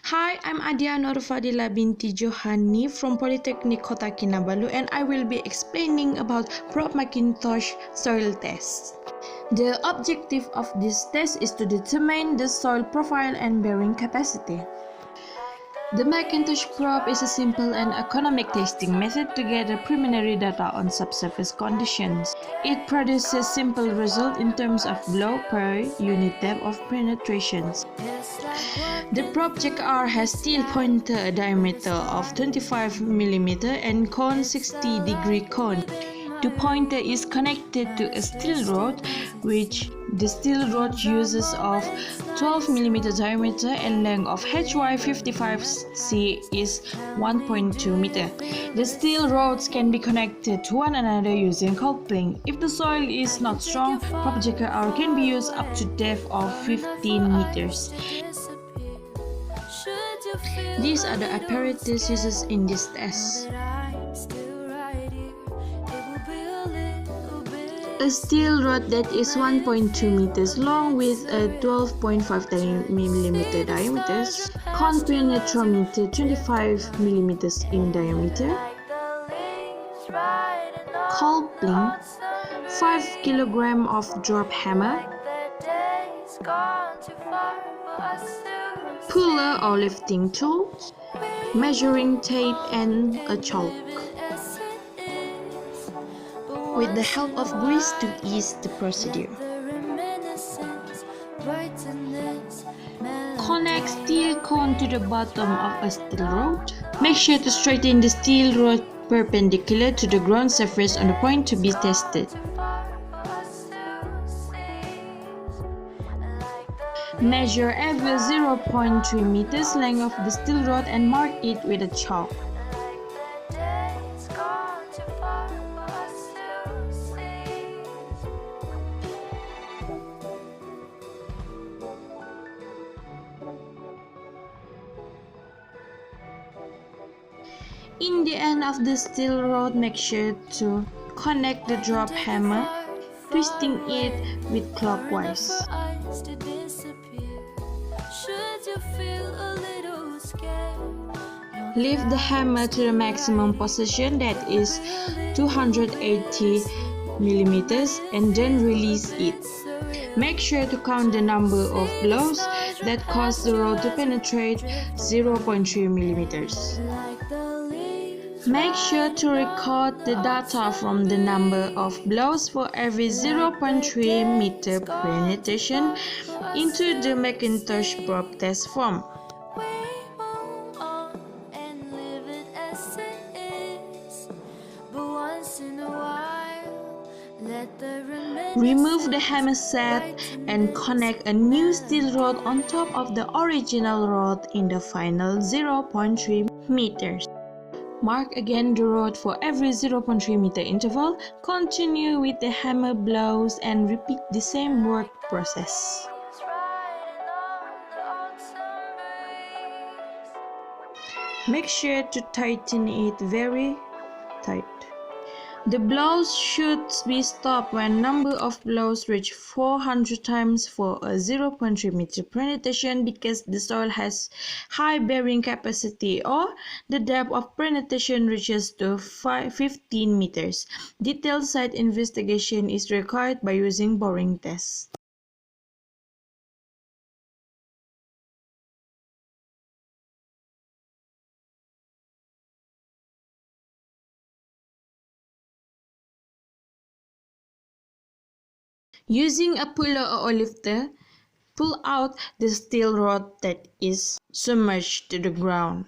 Hi, I'm Adia Norfadila binti Johani from Polytechnic Kota Kinabalu, and I will be explaining about Prof Mackintosh soil test. The objective of this test is to determine the soil profile and bearing capacity. The Mackintosh probe is a simple and economic testing method to gather preliminary data on subsurface conditions. It produces simple results in terms of blow per unit depth of penetration. The probe JR has steel pointer diameter of 25 mm and cone 60-degree cone. The pointer is connected to a steel rod, which the steel rod uses of 12 mm diameter and length of HY55C is 1.2 meter. The steel rods can be connected to one another using coupling. If the soil is not strong, probe JR can be used up to depth of 15 meters. These are the apparatus used in this test. A steel rod that is 1.2 meters long with a 12.5 mm diameter, cone penetrometer 25 mm in diameter, coupling, 5 kg of drop hammer, puller or lifting tool, measuring tape and a chalk. With the help of grease to ease the procedure. Connect steel cone to the bottom of a steel rod. Make sure to straighten the steel rod perpendicular to the ground surface on the point to be tested. Measure every 0.3 meters length of the steel rod and mark it with a chalk. In the end of the steel rod, make sure to connect the drop hammer, twisting it with clockwise. Lift the hammer to the maximum position, that is 280 mm, and then release it. Make sure to count the number of blows that cause the rod to penetrate 0.3 mm. Make sure to record the data from the number of blows for every 0.3 meter penetration into the Mackintosh probe test form. Remove the hammer set and connect a new steel rod on top of the original rod in the final 0.3 meters. Mark again the rod for every 0.3 meter interval. Continue with the hammer blows and repeat the same work process. Make sure to tighten it very tight. The blows should be stopped when number of blows reach 400 times for a 0.3 meter penetration because the soil has high bearing capacity or the depth of penetration reaches to 15 meters. Detailed site investigation is required by using boring tests. Using a puller or lifter, pull out the steel rod that is submerged to the ground.